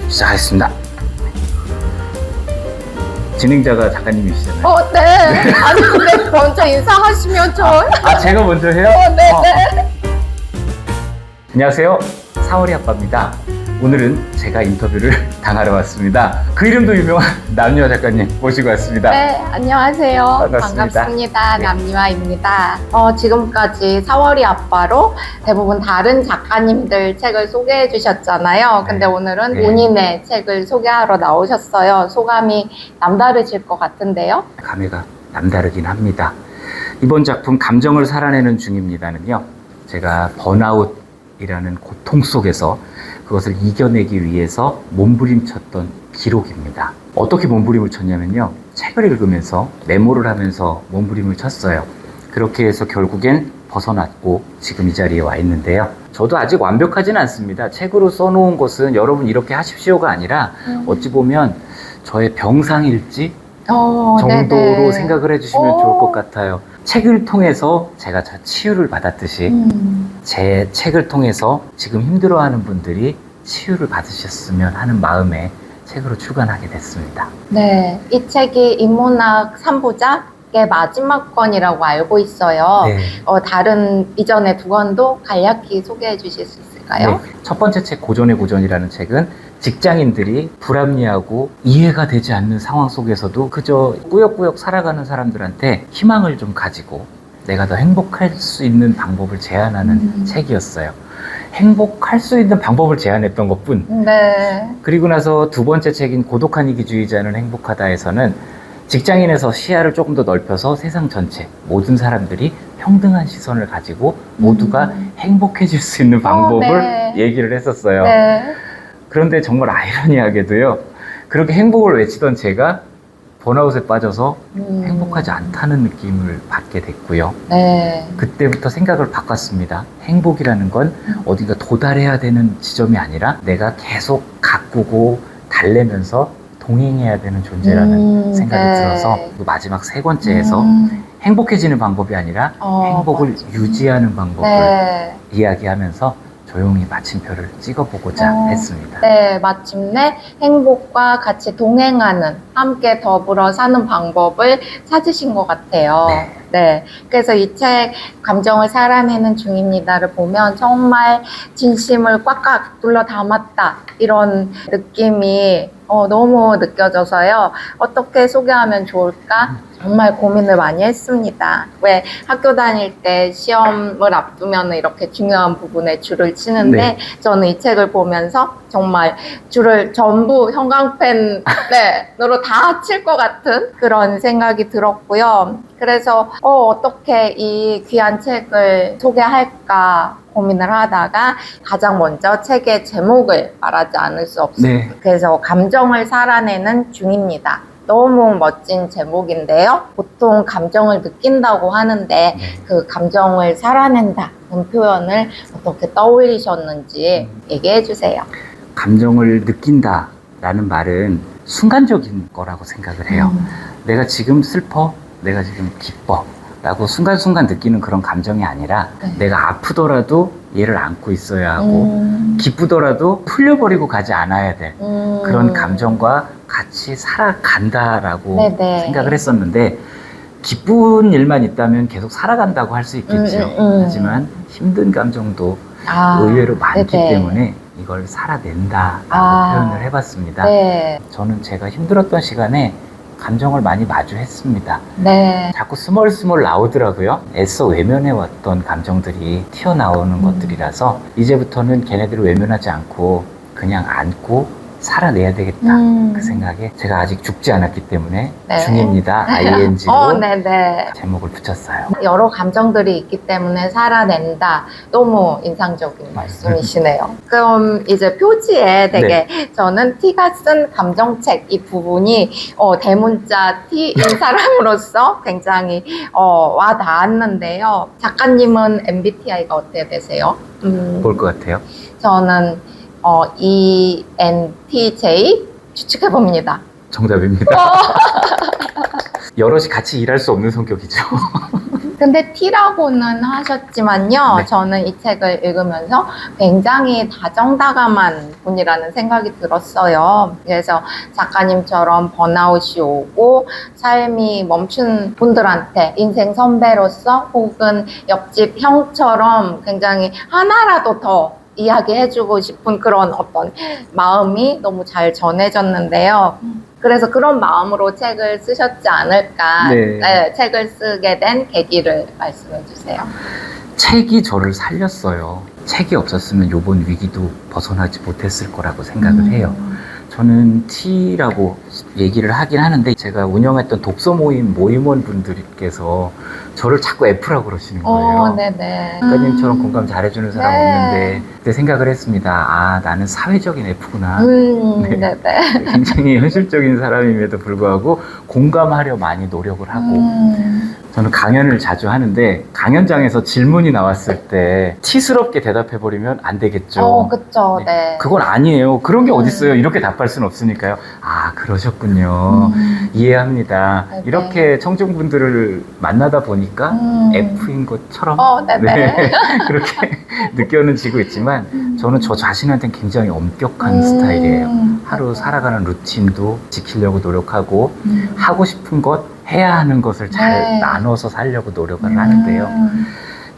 시작하겠습니다. 진행자가 작가님이시잖아요. 네. 아니, 근데 먼저 인사하시면 제가 먼저 해요? 네. 안녕하세요. 사월이 아빠입니다. 오늘은 제가 인터뷰를 당하러 왔습니다. 그 이름도 유명한 남유아 작가님 모시고 왔습니다. 네, 안녕하세요. 반갑습니다. 네. 남유아입니다. 지금까지 4월이 아빠로 대부분 다른 작가님들 책을 소개해 주셨잖아요. 근데 오늘은 네. 본인의 책을 소개하러 나오셨어요. 소감이 남다르실 것 같은데요. 감회가 남다르긴 합니다. 이번 작품 감정을 살아내는 중입니다는요, 제가 번아웃이라는 고통 속에서 그것을 이겨내기 위해서 몸부림쳤던 기록입니다. 어떻게 몸부림을 쳤냐면요, 책을 읽으면서 메모를 하면서 몸부림을 쳤어요. 그렇게 해서 결국엔 벗어났고 지금 이 자리에 와 있는데요. 저도 아직 완벽하진 않습니다. 책으로 써놓은 것은 여러분 이렇게 하십시오가 아니라 어찌 보면 저의 병상일지 정도로 네네. 생각을 해주시면 좋을 것 같아요. 책을 통해서 제가 저 치유를 받았듯이 제 책을 통해서 지금 힘들어하는 분들이 치유를 받으셨으면 하는 마음에 책으로 출간하게 됐습니다. 네, 이 책이 인문학 3부작의 마지막 권이라고 알고 있어요. 네. 다른 이전에 두 권도 간략히 소개해 주실 수 있을까요? 네. 첫 번째 책 고전의 고전이라는 책은 직장인들이 불합리하고 이해가 되지 않는 상황 속에서도 그저 꾸역꾸역 살아가는 사람들한테 희망을 좀 가지고 내가 더 행복할 수 있는 방법을 제안하는 책이었어요. 행복할 수 있는 방법을 제안했던 것뿐. 네. 그리고 나서 두 번째 책인 고독한 이기주의자는 행복하다에서는 직장인에서 시야를 조금 더 넓혀서 세상 전체 모든 사람들이 평등한 시선을 가지고 모두가 행복해질 수 있는 방법을 네. 얘기를 했었어요. 네. 그런데 정말 아이러니하게도요, 그렇게 행복을 외치던 제가 번아웃에 빠져서 행복하지 않다는 느낌을 받게 됐고요. 네. 그때부터 생각을 바꿨습니다. 행복이라는 건 어딘가 도달해야 되는 지점이 아니라 내가 계속 가꾸고 달래면서 동행해야 되는 존재라는 생각이 네. 들어서 그 마지막 세 번째에서 행복해지는 방법이 아니라 행복을 맞아. 유지하는 방법을 네. 이야기하면서 조용히 마침표를 찍어보고자 했습니다. 네, 마침내 행복과 같이 동행하는, 함께 더불어 사는 방법을 찾으신 것 같아요. 네. 네. 그래서 이 책 감정을 살아내는 중입니다를 보면 정말 진심을 꽉꽉 눌러 담았다, 이런 느낌이 너무 느껴져서요. 어떻게 소개하면 좋을까? 정말 고민을 많이 했습니다. 왜 학교 다닐 때 시험을 앞두면 이렇게 중요한 부분에 줄을 치는데 네. 저는 이 책을 보면서 정말 줄을 전부 형광펜으로 다 칠 것 같은 그런 생각이 들었고요. 그래서 어떻게 이 귀한 책을 소개할까 고민을 하다가 가장 먼저 책의 제목을 말하지 않을 수 없습니다. 네. 그래서 감정을 살아내는 중입니다. 너무 멋진 제목인데요. 보통 감정을 느낀다고 하는데 그 감정을 살아낸다는 표현을 어떻게 떠올리셨는지 얘기해 주세요. 감정을 느낀다라는 말은 순간적인 거라고 생각을 해요. 내가 지금 슬퍼, 내가 지금 기뻐 라고 순간순간 느끼는 그런 감정이 아니라 내가 아프더라도 얘를 안고 있어야 하고 기쁘더라도 풀려버리고 가지 않아야 될 그런 감정과 같이 살아간다라고 생각을 했었는데, 기쁜 일만 있다면 계속 살아간다고 할 수 있겠죠. 하지만 힘든 감정도 의외로 많기 때문에 이걸 살아낸다라고 표현을 해봤습니다. 네. 저는 제가 힘들었던 시간에 감정을 많이 마주했습니다. 네. 자꾸 스멀스멀 나오더라고요. 애써 외면해왔던 감정들이 튀어나오는 것들이라서 이제부터는 걔네들을 외면하지 않고 그냥 안고 살아내야 되겠다. 그 생각에 제가 아직 죽지 않았기 때문에 중입니다. ING로 네네. 제목을 붙였어요. 여러 감정들이 있기 때문에 살아낸다. 너무 인상적인 말씀이시네요. 그럼 이제 표지에 되게 저는 T가 쓴 감정책 이 부분이 대문자 T인 사람으로서 굉장히 와 닿았는데요. 작가님은 MBTI가 어떻게 되세요? 볼 것 같아요. 저는 ENTJ 추측해봅니다. 정답입니다. 여럿이 같이 일할 수 없는 성격이죠. 근데 T라고는 하셨지만요. 네. 저는 이 책을 읽으면서 굉장히 다정다감한 분이라는 생각이 들었어요. 그래서 작가님처럼 번아웃이 오고 삶이 멈춘 분들한테 인생 선배로서 혹은 옆집 형처럼 굉장히 하나라도 더 이야기해주고 싶은 그런 어떤 마음이 너무 잘 전해졌는데요. 그래서 그런 마음으로 책을 쓰셨지 않을까. 네. 책을 쓰게 된 계기를 말씀해 주세요. 책이 저를 살렸어요. 책이 없었으면 이번 위기도 벗어나지 못했을 거라고 생각을 해요. 저는 T라고 얘기를 하긴 하는데 제가 운영했던 독서 모임원 분들께서 저를 자꾸 F라고 그러시는 거예요. 네네. 작가님처럼 공감 잘해주는 사람 네. 없는데 그때 생각을 했습니다. 아, 나는 사회적인 F구나. 네. 네네. 굉장히 현실적인 사람임에도 불구하고 공감하려 많이 노력을 하고 저는 강연을 자주 하는데 강연장에서 질문이 나왔을 때 T스럽게 대답해버리면 안 되겠죠. 그쵸. 네. 그건 아니에요. 그런 게 어딨어요. 이렇게 답할 수는 없으니까요. 아, 그러셨군요. 이해합니다. 네네. 이렇게 청중분들을 만나다 보니까 F인 것처럼 네네. 네, 그렇게 느껴지고 있지만 저는 저 자신한테는 굉장히 엄격한 스타일이에요. 하루 살아가는 루틴도 지키려고 노력하고 하고 싶은 것, 해야 하는 것을 잘 네. 나눠서 살려고 노력을 하는데요.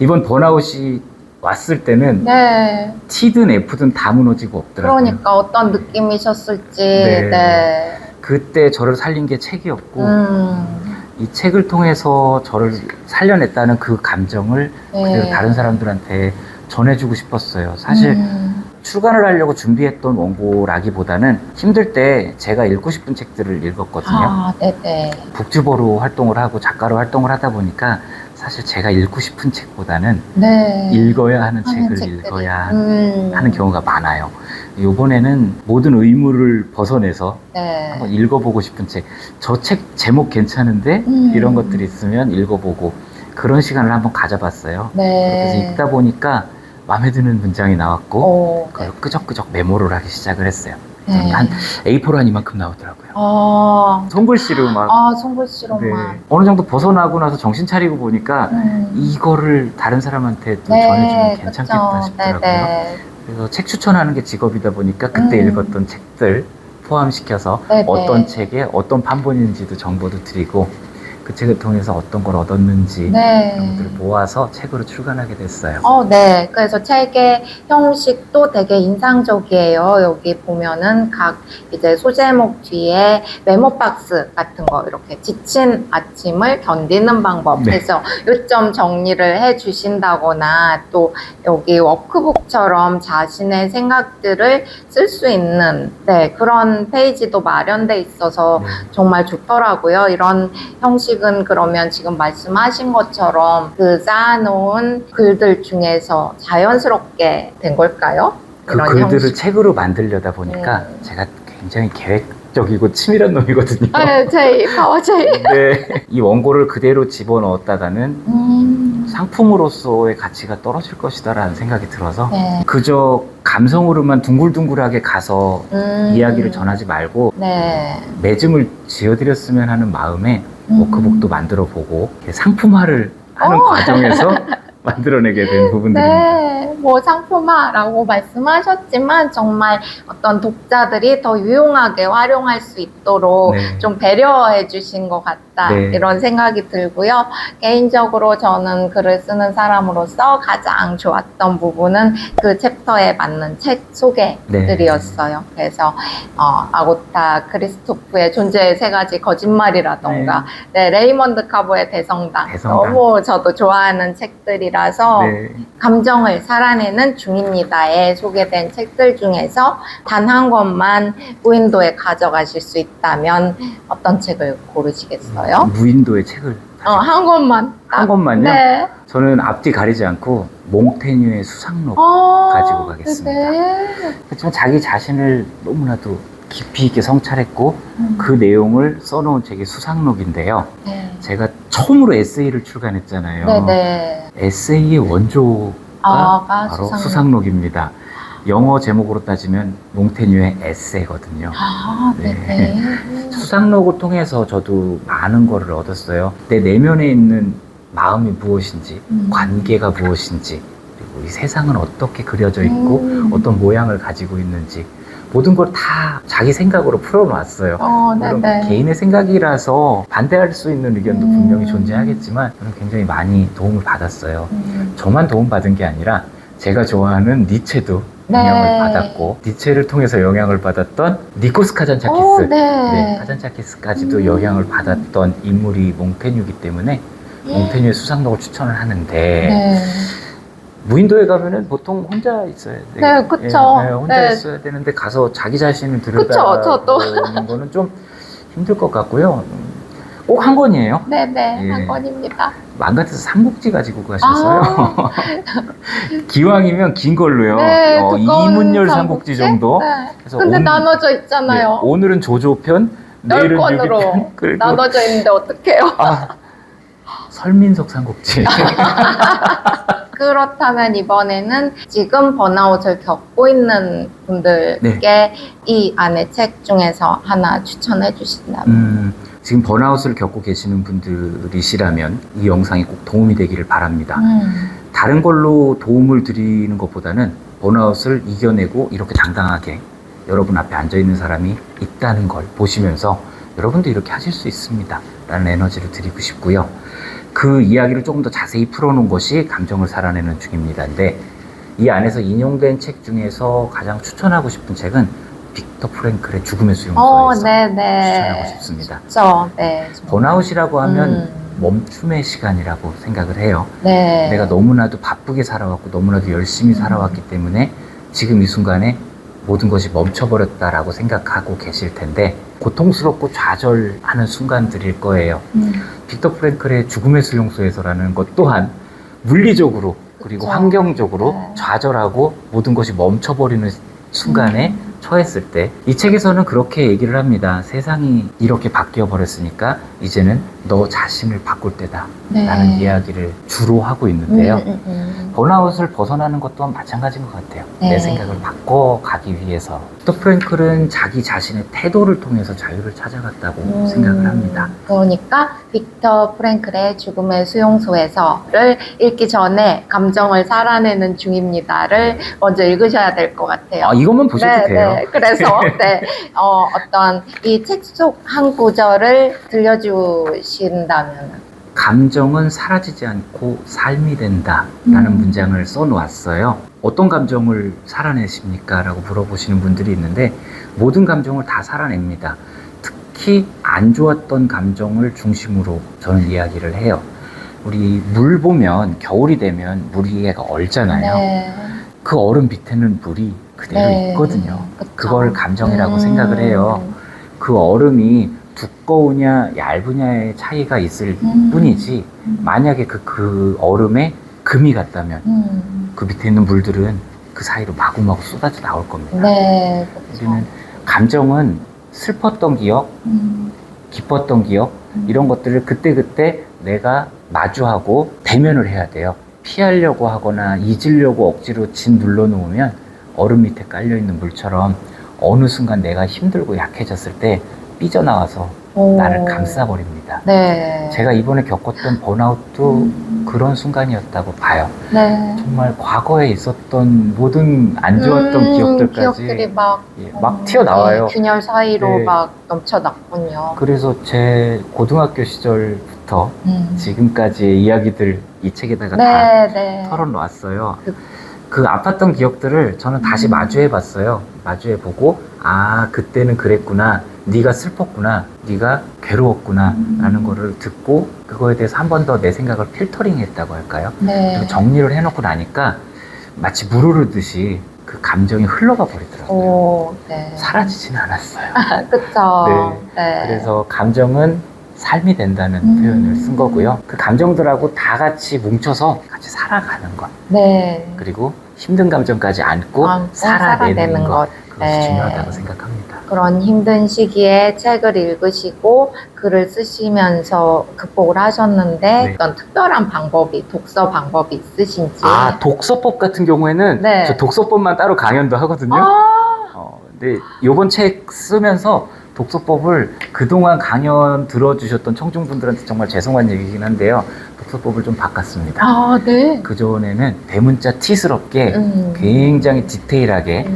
이번 번아웃이 왔을 때는 네. T든 F든 다 무너지고 없더라고요. 그러니까 어떤 느낌이셨을지. 네. 네. 그때 저를 살린 게 책이었고 음. 이 책을 통해서 저를 살려냈다는 그 감정을 네. 그대로 다른 사람들한테 전해주고 싶었어요. 사실 출간을 하려고 준비했던 원고라기보다는 힘들 때 제가 읽고 싶은 책들을 읽었거든요. 네네. 북주보로 활동을 하고 작가로 활동을 하다 보니까 사실 제가 읽고 싶은 책보다는 네. 읽어야 하는 책을 책들이. 읽어야 하는 경우가 많아요. 이번에는 모든 의무를 벗어내서 네. 한번 읽어보고 싶은 책, 저 책 제목 괜찮은데 이런 것들이 있으면 읽어보고 그런 시간을 한번 가져봤어요. 네. 그래서 읽다 보니까 마음에 드는 문장이 나왔고 네. 그걸 끄적끄적 메모를 하기 시작을 했어요. 네. 한 A4로 한 이만큼 나오더라고요. 아, 손글씨로 막 손글씨로만. 네. 어느 정도 벗어나고 나서 정신 차리고 보니까 이거를 다른 사람한테 또 전해주면 괜찮겠다 싶더라고요. 네네. 그래서 책 추천하는 게 직업이다 보니까 그때 읽었던 책들 포함시켜서 네네. 어떤 책에 어떤 판본인지도 정보도 드리고 그 책을 통해서 어떤 걸 얻었는지 네. 그런 것들을 모아서 책으로 출간하게 됐어요. 네. 그래서 책의 형식도 되게 인상적이에요. 여기 보면은 각 이제 소제목 뒤에 메모 박스 같은 거 이렇게 지친 아침을 견디는 방법 네. 해서 요점 정리를 해 주신다거나 또 여기 워크북처럼 자신의 생각들을 쓸 수 있는 그런 페이지도 마련돼 있어서 네. 정말 좋더라고요. 이런 형식은 그러면 지금 말씀하신 것처럼 그 쌓아놓은 글들 중에서 자연스럽게 된 걸까요? 그 이런 글들을 형식. 책으로 만들려다 보니까 제가 굉장히 계획적이고 치밀한 놈이거든요. 제이 파워 제이. 네. 이 원고를 그대로 집어넣었다가는 상품으로서의 가치가 떨어질 것이다라는 생각이 들어서 네. 그저 감성으로만 둥글둥글하게 가서 이야기를 전하지 말고 네. 매증을 지어드렸으면 하는 마음에 워크북도 만들어 보고 상품화를 하는 과정에서 만들어내게 된 부분들입니다. 네, 뭐 상품화라고 말씀하셨지만 정말 어떤 독자들이 더 유용하게 활용할 수 있도록 네. 좀 배려해 주신 것 같다 네. 이런 생각이 들고요. 개인적으로 저는 글을 쓰는 사람으로서 가장 좋았던 부분은 그 챕터에 맞는 책 소개들이었어요. 그래서 아고타 크리스토프의 존재의 세 가지 거짓말이라던가 레이먼드 카보의 대성당. 너무 저도 좋아하는 책들이라서 네. 감정을 살아내는 중입니다에 소개된 책들 중에서 단 한 권만 무인도에 가져가실 수 있다면 어떤 책을 고르시겠어요? 무인도의 책을 한 권만. 한 권만요? 네. 저는 앞뒤 가리지 않고 몽테뉴의 수상록 가지고 가겠습니다. 네. 그렇지만 자기 자신을 너무나도 깊이 있게 성찰했고 그 내용을 써놓은 책이 수상록인데요. 네. 제가 처음으로 에세이를 출간했잖아요. 네네. 에세이의 원조가 바로 수상록. 수상록입니다. 영어 제목으로 따지면 몽테뉴의 에세이거든요. 네네. 수상록을 통해서 저도 많은 거를 얻었어요. 내 내면에 있는 마음이 무엇인지, 관계가 무엇인지, 그리고 이 세상은 어떻게 그려져 있고 어떤 모양을 가지고 있는지 모든 걸 다 자기 생각으로 풀어놨어요. 물론 네네. 개인의 생각이라서 반대할 수 있는 의견도 분명히 존재하겠지만 저는 굉장히 많이 도움을 받았어요. 저만 도움받은 게 아니라 제가 좋아하는 니체도 영향을 네. 받았고, 니체를 통해서 영향을 받았던 니코스 카잔차키스, 네. 카잔차키스까지도 영향을 받았던 인물이 몽테뉴이기 때문에 몽테뉴의 수상록을 추천을 하는데, 네. 무인도에 가면은 보통 혼자 있어야 돼요. 네, 그쵸. 혼자 네. 있어야 되는데 가서 자기 자신을 그쵸, 들여다보는 거는 좀 힘들 것 같고요. 꼭 한 권이에요. 네네. 예. 한 권입니다. 맘 같아서 삼국지 가지고 가셨어요. 기왕이면 긴 걸로요. 두꺼운 이문열 삼국지 정도. 네. 그래서 근데 오늘- 나눠져 있잖아요. 네, 오늘은 조조편, 내일은 10권으로 유비편, 그리고 나눠져 있는데 어떡해요? 설민석 삼국지. 그렇다면 이번에는 지금 번아웃을 겪고 있는 분들께 이 안에 책 중에서 하나 추천해 주신다면. 지금 번아웃을 겪고 계시는 분들이시라면 이 영상이 꼭 도움이 되기를 바랍니다. 다른 걸로 도움을 드리는 것보다는 번아웃을 이겨내고 이렇게 당당하게 여러분 앞에 앉아있는 사람이 있다는 걸 보시면서 여러분도 이렇게 하실 수 있습니다 라는 에너지를 드리고 싶고요. 그 이야기를 조금 더 자세히 풀어놓은 것이 감정을 살아내는 중입니다인데, 이 안에서 인용된 책 중에서 가장 추천하고 싶은 책은 빅터 프랭클의 죽음의 수용소에서 네네. 추천하고 싶습니다. 그렇죠. 네. 번아웃이라고 하면 멈춤의 시간이라고 생각을 해요. 네. 내가 너무나도 바쁘게 살아왔고 너무나도 열심히 살아왔기 때문에 지금 이 순간에 모든 것이 멈춰버렸다라고 생각하고 계실 텐데, 고통스럽고 좌절하는 순간들일 거예요. 빅터 프랭클의 죽음의 수용소에서라는 것 또한 물리적으로 그리고 그쵸. 환경적으로 네. 좌절하고 모든 것이 멈춰버리는 순간에 처했을 때, 이 책에서는 그렇게 얘기를 합니다. 세상이 이렇게 바뀌어 버렸으니까 이제는 너 자신을 바꿀 때다 라는 이야기를 주로 하고 있는데요. 번아웃을 벗어나는 것 또한 마찬가지인 것 같아요. 네. 내 생각을 바꿔가기 위해서. 빅터 프랭클은 자기 자신의 태도를 통해서 자유를 찾아갔다고 생각을 합니다. 그러니까 빅터 프랭클의 죽음의 수용소에서를 읽기 전에 감정을 살아내는 중입니다를 먼저 읽으셔야 될 것 같아요. 이것만 보셔도 돼요. 네. 그래서 어떤 이 책 속 한 구절을 들려주신다면. 감정은 사라지지 않고 삶이 된다라는 문장을 써놓았어요. 어떤 감정을 살아내십니까? 라고 물어보시는 분들이 있는데, 모든 감정을 다 살아냅니다. 특히 안 좋았던 감정을 중심으로 저는 이야기를 해요. 우리 물 보면 겨울이 되면 물 위에가 얼잖아요. 네. 그 얼음 밑에는 물이 그대로 있거든요. 그쵸. 그걸 감정이라고 생각을 해요. 그 얼음이 두꺼우냐 얇으냐의 차이가 있을 뿐이지, 만약에 그 얼음에 금이 갔다면 그 밑에 있는 물들은 그 사이로 마구마구 쏟아져 나올 겁니다. 네. 그쵸. 우리는 감정은 슬펐던 기억, 기뻤던 기억, 이런 것들을 그때그때 내가 마주하고 대면을 해야 돼요. 피하려고 하거나 잊으려고 억지로 진 눌러놓으면 얼음 밑에 깔려있는 물처럼 어느 순간 내가 힘들고 약해졌을 때 삐져나와서 나를 감싸버립니다. 네. 제가 이번에 겪었던 번아웃도 그런 순간이었다고 봐요. 네. 정말 과거에 있었던 모든 안 좋았던 기억들까지 기억들이 막 튀어나와요. 균열 사이로 네. 막 넘쳐났군요. 그래서 제 고등학교 시절부터 지금까지의 이야기들 이 책에다가 다 네. 털어놓았어요. 그 아팠던 기억들을 저는 다시 마주해봤어요. 마주해보고, 그때는 그랬구나, 네가 슬펐구나, 네가 괴로웠구나 라는 거를 듣고, 그거에 대해서 한 번 더 내 생각을 필터링 했다고 할까요? 네. 그리고 정리를 해놓고 나니까 마치 물 흐르듯이 그 감정이 흘러가 버리더라고요. 네. 사라지진 않았어요. 그쵸. 네. 그래서 감정은 삶이 된다는 표현을 쓴 거고요. 그 감정들하고 다 같이 뭉쳐서 같이 살아가는 것. 네. 그리고 힘든 감정까지 안고 살아내는 것. 그것이 네. 중요하다고 생각합니다. 그런 힘든 시기에 책을 읽으시고 글을 쓰시면서 극복을 하셨는데 네. 어떤 특별한 방법이, 독서 방법이 있으신지. 독서법 같은 경우에는 네. 저 독서법만 따로 강연도 하거든요. 근데 이번 책 쓰면서 독서법을 그동안 강연 들어주셨던 청중분들한테 정말 죄송한 얘기긴 한데요. 독서법을 좀 바꿨습니다. 아, 네. 그전에는 대문자 T스럽게 굉장히 디테일하게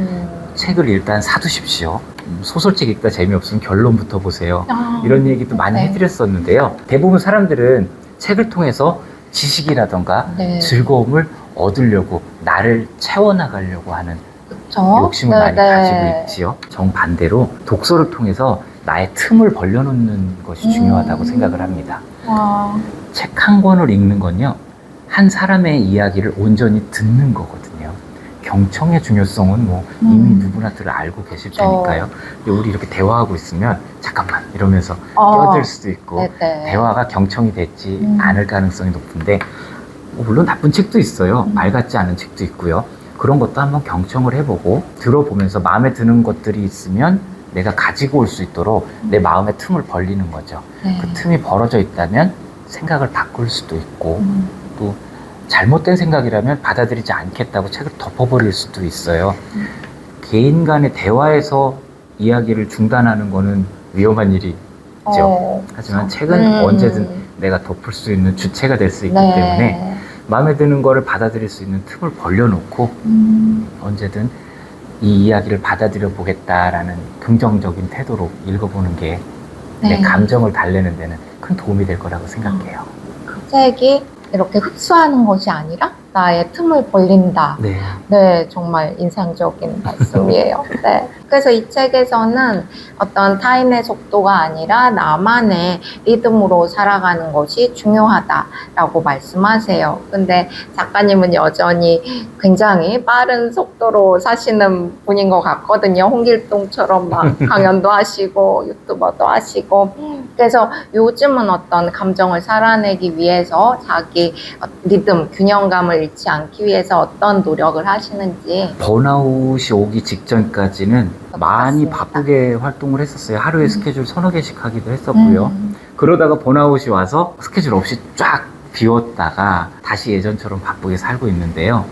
책을 일단 사두십시오. 소설책 읽다 재미없으면 결론부터 보세요. 아, 이런 얘기도 많이 네. 해드렸었는데요. 대부분 사람들은 책을 통해서 지식이라던가 네. 즐거움을 얻으려고 나를 채워나가려고 하는 그쵸? 욕심을 많이 가지고 있지요. 정반대로 독서를 통해서 나의 틈을 벌려놓는 것이 중요하다고 생각을 합니다. 와. 책 한 권을 읽는 건요, 한 사람의 이야기를 온전히 듣는 거거든요. 경청의 중요성은 뭐 이미 누구나들 알고 계실 그렇죠. 테니까요. 근데 우리 이렇게 대화하고 있으면 잠깐만 이러면서 어. 껴들 수도 있고 네네. 대화가 경청이 됐지 않을 가능성이 높은데, 물론 나쁜 책도 있어요. 말 같지 않은 책도 있고요. 그런 것도 한번 경청을 해보고 들어보면서 마음에 드는 것들이 있으면 내가 가지고 올 수 있도록 내 마음의 틈을 벌리는 거죠. 네. 그 틈이 벌어져 있다면 생각을 바꿀 수도 있고 또 잘못된 생각이라면 받아들이지 않겠다고 책을 덮어버릴 수도 있어요. 개인 간의 대화에서 이야기를 중단하는 거는 위험한 일이죠. 하지만 책은 언제든 내가 덮을 수 있는 주체가 될 수 있기 네. 때문에 마음에 드는 거를 받아들일 수 있는 틈을 벌려놓고 언제든 이 이야기를 받아들여 보겠다라는 긍정적인 태도로 읽어보는 게 내 네. 감정을 달래는 데는 큰 도움이 될 거라고 생각해요. 그 책이 이렇게 흡수하는 것이 아니라 나의 틈을 벌린다. 네. 네, 정말 인상적인 말씀이에요. 네. 그래서 이 책에서는 어떤 타인의 속도가 아니라 나만의 리듬으로 살아가는 것이 중요하다라고 말씀하세요. 근데 작가님은 여전히 굉장히 빠른 속도로 사시는 분인 것 같거든요. 홍길동처럼 막 강연도 하시고 유튜버도 하시고. 그래서 요즘은 어떤 감정을 살아내기 위해서 자기 리듬, 균형감을 잃지 않기 위해서 어떤 노력을 하시는지. 번아웃이 오기 직전까지는 많이 맞습니다. 바쁘게 활동을 했었어요. 하루에 스케줄 서너 개씩 하기도 했었고요. 그러다가 번아웃이 와서 스케줄 없이 쫙 비웠다가 다시 예전처럼 바쁘게 살고 있는데요.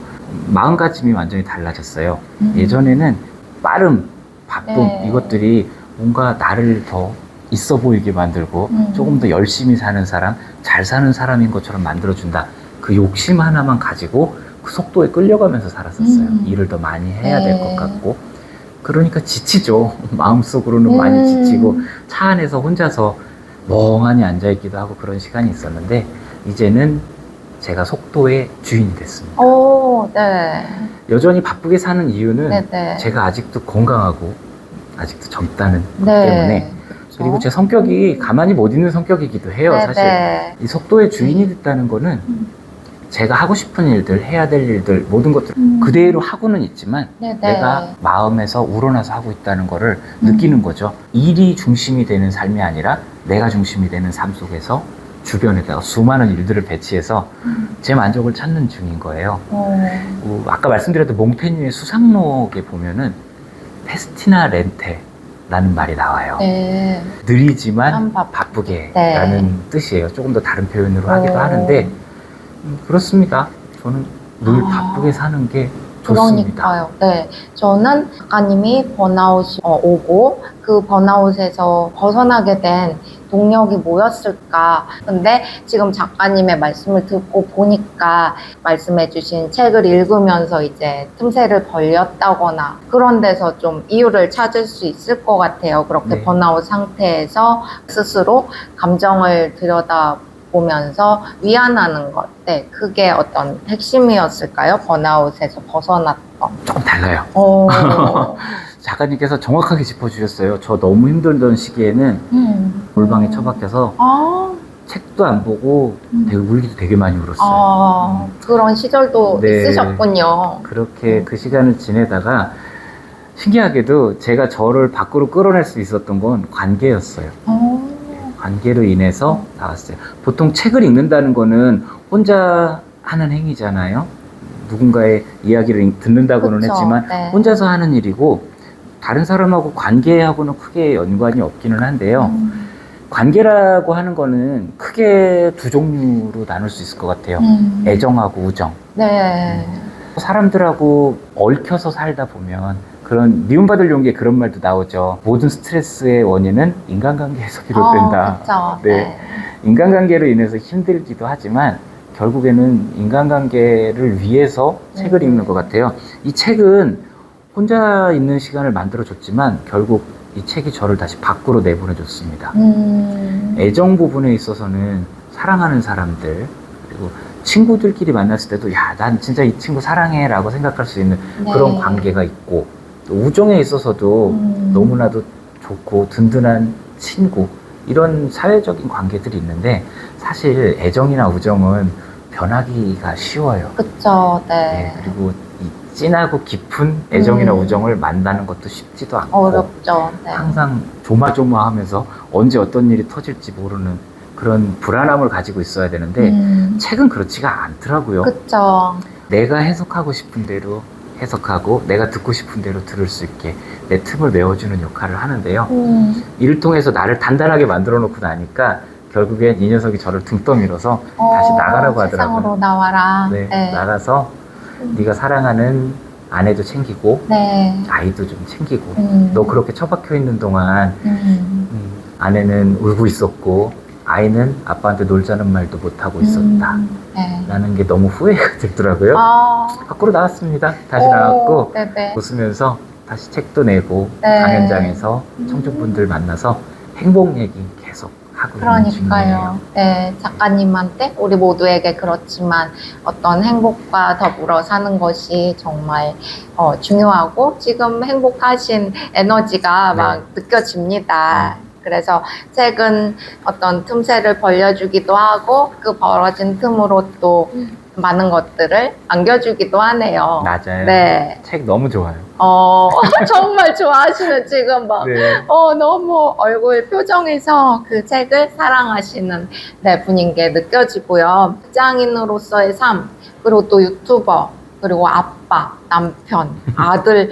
마음가짐이 완전히 달라졌어요. 예전에는 빠름, 바쁨, 네. 이것들이 뭔가 나를 더 있어 보이게 만들고 조금 더 열심히 사는 사람, 잘 사는 사람인 것처럼 만들어준다. 그 욕심 하나만 가지고 그 속도에 끌려가면서 살았었어요. 일을 더 많이 해야 될 것 같고. 그러니까 지치죠. 마음속으로는 많이 지치고 차 안에서 혼자서 멍하니 앉아있기도 하고 그런 시간이 있었는데, 이제는 제가 속도의 주인이 됐습니다. 오, 네. 여전히 바쁘게 사는 이유는 네네. 제가 아직도 건강하고 아직도 젊다는 것 네. 때문에, 그리고 제 성격이 가만히 못 있는 성격이기도 해요. 네네. 사실 이 속도의 주인이 됐다는 거는 제가 하고 싶은 일들, 해야 될 일들, 모든 것들 그대로 하고는 있지만 네네. 내가 마음에서 우러나서 하고 있다는 거를 느끼는 거죠. 일이 중심이 되는 삶이 아니라 내가 중심이 되는 삶 속에서 주변에다가 수많은 일들을 배치해서 제 만족을 찾는 중인 거예요. 아까 말씀드렸던 몽테뉴의 수상록에 보면은 페스티나 렌테라는 말이 나와요. 네. 느리지만 참 바쁘게 네. 라는 뜻이에요. 조금 더 다른 표현으로 하기도 하는데 그렇습니다. 저는 늘 바쁘게 사는 게 좋습니다. 그러니까요. 네. 저는 작가님이 번아웃이 오고 그 번아웃에서 벗어나게 된 동력이 뭐였을까. 근데 지금 작가님의 말씀을 듣고 보니까 말씀해주신 책을 읽으면서 이제 틈새를 벌렸다거나 그런 데서 좀 이유를 찾을 수 있을 것 같아요. 그렇게 네. 번아웃 상태에서 스스로 감정을 들여다보면서 위안하는 것. 네, 그게 어떤 핵심이었을까요? 번아웃에서 벗어났던. 조금 달라요. 오. 작가님께서 정확하게 짚어주셨어요. 저 너무 힘들던 시기에는 골방에 처박혀서 아, 책도 안 보고 되게 울기도 되게 많이 울었어요. 그런 시절도 네. 있으셨군요. 그렇게 그 시간을 지내다가 신기하게도 제가 저를 밖으로 끌어낼 수 있었던 건 관계였어요. 관계로 인해서 나왔어요. 보통 책을 읽는다는 거는 혼자 하는 행위잖아요. 누군가의 이야기를 듣는다고는 그쵸, 했지만 네. 혼자서 하는 일이고 다른 사람하고 관계하고는 크게 연관이 없기는 한데요. 관계라고 하는 거는 크게 두 종류로 나눌 수 있을 것 같아요. 애정하고 우정. 네. 사람들하고 얽혀서 살다 보면 그런 미움받을 용기에 그런 말도 나오죠. 모든 스트레스의 원인은 인간관계에서 비롯된다. 그렇죠. 네. 인간관계로 인해서 힘들기도 하지만 결국에는 인간관계를 위해서 책을 읽는 것 같아요. 이 책은 혼자 있는 시간을 만들어줬지만 결국 이 책이 저를 다시 밖으로 내보내줬습니다. 애정 부분에 있어서는 사랑하는 사람들 그리고 친구들끼리 만났을 때도 야, 난 진짜 이 친구 사랑해 라고 생각할 수 있는 네. 그런 관계가 있고 또 우정에 있어서도 너무나도 좋고 든든한 친구 이런 사회적인 관계들이 있는데 사실 애정이나 우정은 변하기가 쉬워요. 그쵸. 네. 네, 그리고 이 진하고 깊은 애정이나 우정을 만나는 것도 쉽지도 않고 어렵죠. 네. 항상 조마조마하면서 언제 어떤 일이 터질지 모르는 그런 불안함을 가지고 있어야 되는데 책은 그렇지가 않더라고요. 그쵸. 내가 해석하고 싶은 대로 해석하고 내가 듣고 싶은 대로 들을 수 있게 내 틈을 메워주는 역할을 하는데요. 이를 통해서 나를 단단하게 만들어 놓고 나니까 결국엔 이 녀석이 저를 등 떠밀어서 다시 나가라고 하더라고요. 세상으로 나와라. 네, 네. 나가서 네가 사랑하는 아내도 챙기고 네. 아이도 좀 챙기고 너 그렇게 처박혀 있는 동안 아내는 울고 있었고 아이는 아빠한테 놀자는 말도 못하고 있었다 네. 라는 게 너무 후회가 들더라고요. 아, 밖으로 나왔습니다. 다시 오, 나왔고 네네. 웃으면서 다시 책도 내고 네. 강연장에서 청중분들 만나서 행복 얘기 계속 하고 있는 중이에요. 그러니까요. 네, 작가님한테 우리 모두에게 그렇지만 어떤 행복과 더불어 사는 것이 정말 중요하고 지금 행복하신 에너지가 네. 막 느껴집니다. 그래서 책은 어떤 틈새를 벌려주기도 하고 그 벌어진 틈으로 또 많은 것들을 안겨주기도 하네요. 맞아요. 네. 책 너무 좋아요. 정말 좋아하시는 지금 막 네. 너무 얼굴 표정에서 그 책을 사랑하시는 네, 분인 게 느껴지고요. 직장인으로서의 삶, 그리고 또 유튜버, 그리고 아빠, 남편, 아들,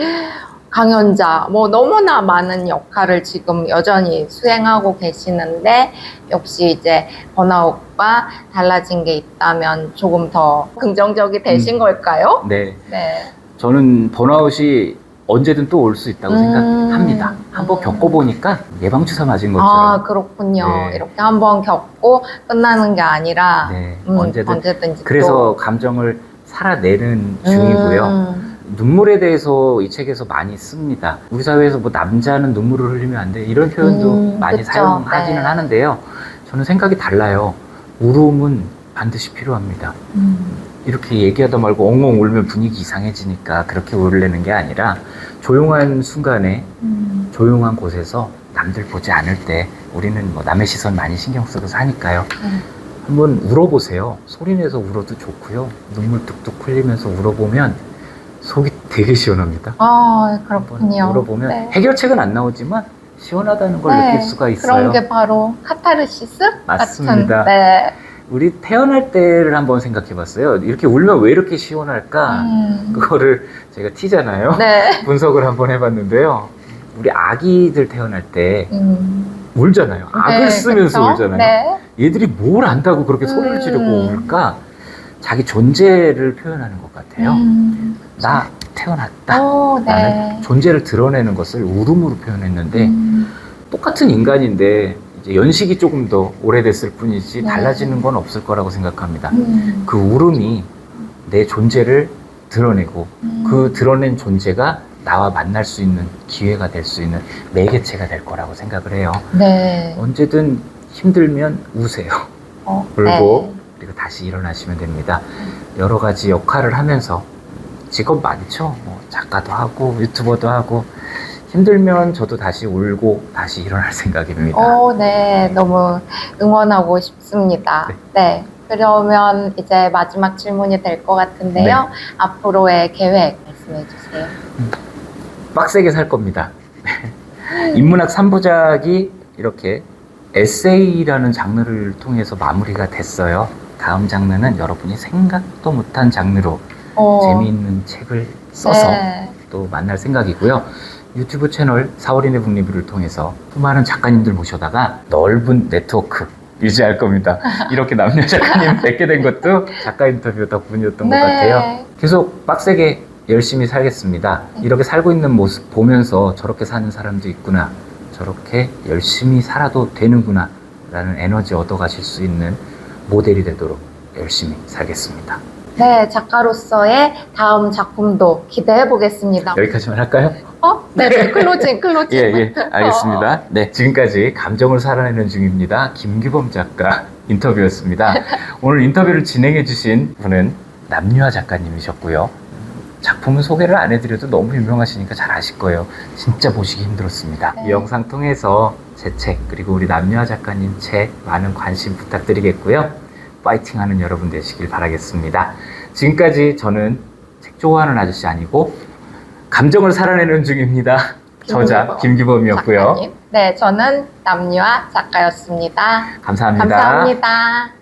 강연자, 뭐 너무나 많은 역할을 지금 여전히 수행하고 계시는데 역시 이제 번아웃과 달라진 게 있다면 조금 더 긍정적이 되신 걸까요? 네. 네. 저는 번아웃이 언제든 또 올 수 있다고 생각합니다. 한번 겪어보니까 예방주사 맞은 것처럼. 아, 그렇군요. 네. 이렇게 한번 겪고 끝나는 게 아니라 네, 언제든지 그래서 또. 감정을 살아내는 중이고요. 눈물에 대해서 이 책에서 많이 씁니다. 우리 사회에서 뭐 남자는 눈물을 흘리면 안 돼. 이런 표현도 많이 그쵸. 사용하기는 네. 하는데요. 저는 생각이 달라요. 울음은 반드시 필요합니다. 이렇게 얘기하다 말고 엉엉 울면 분위기 이상해지니까 그렇게 울려는 게 아니라 조용한 순간에 조용한 곳에서 남들 보지 않을 때 우리는 뭐 남의 시선 많이 신경 쓰고 사니까요. 한번 울어보세요. 소리내서 울어도 좋고요. 눈물 뚝뚝 흘리면서 울어보면 속이 되게 시원합니다. 아, 그렇군요. 한번 울어보면 네. 해결책은 안 나오지만 시원하다는 걸 네, 느낄 수가 있어요. 그런 게 바로 카타르시스 맞습니다. 같은. 네. 우리 태어날 때를 한번 생각해 봤어요. 이렇게 울면 왜 이렇게 시원할까? 그거를 제가 티잖아요. 네. 분석을 한번 해봤는데요. 우리 아기들 태어날 때 울잖아요. 악을 네, 쓰면서 그쵸? 울잖아요. 네. 얘들이 뭘 안다고 그렇게 소리를 지르고 울까? 자기 존재를 표현하는 것 같아요. 나 태어났다. 오, 네. 라는 존재를 드러내는 것을 울음으로 표현했는데 똑같은 인간인데 이제 연식이 조금 더 오래됐을 뿐이지 네. 달라지는 건 없을 거라고 생각합니다. 그 울음이 내 존재를 드러내고 그 드러낸 존재가 나와 만날 수 있는 기회가 될 수 있는 매개체가 될 거라고 생각을 해요. 네. 언제든 힘들면 우세요. 울고 네. 그리고 다시 일어나시면 됩니다. 여러 가지 역할을 하면서 직업 많죠. 뭐 작가도 하고 유튜버도 하고 힘들면 저도 다시 울고 다시 일어날 생각입니다. 네. 너무 응원하고 싶습니다. 네. 그러면 이제 마지막 질문이 될 것 같은데요. 네. 앞으로의 계획 말씀해 주세요. 빡세게 살 겁니다. 인문학 3부작이 이렇게 에세이라는 장르를 통해서 마무리가 됐어요. 다음 장르는 여러분이 생각도 못한 장르로 재미있는 책을 써서 네. 또 만날 생각이고요. 유튜브 채널 4월인의 북리뷰를 통해서 수많은 작가님들 모셔다가 넓은 네트워크 유지할 겁니다. 이렇게 남녀 작가님 뵙게 된 것도 작가 인터뷰 덕분이었던 것 같아요. 계속 빡세게 열심히 살겠습니다. 이렇게 살고 있는 모습 보면서 저렇게 사는 사람도 있구나. 저렇게 열심히 살아도 되는구나. 라는 에너지 얻어가실 수 있는 모델이 되도록 열심히 살겠습니다. 네, 작가로서의 다음 작품도 기대해 보겠습니다. 여기까지만 할까요? 네, 클로징. 예, 알겠습니다. 네, 지금까지 감정을 살아내는 중입니다. 김규범 작가 인터뷰였습니다. 오늘 인터뷰를 진행해주신 분은 남유아 작가님이셨고요. 작품은 소개를 안 해드려도 너무 유명하시니까 잘 아실 거예요. 진짜 보시기 힘들었습니다. 네. 이 영상 통해서 제 책, 그리고 우리 남유아 작가님 책 많은 관심 부탁드리겠고요. 파이팅하는 여러분 되시길 바라겠습니다. 지금까지 저는 책 좋아하는 아저씨 아니고 감정을 살아내는 중입니다. 저자 김규범이었고요. 작가님. 네, 저는 남유아 작가였습니다. 감사합니다. 감사합니다.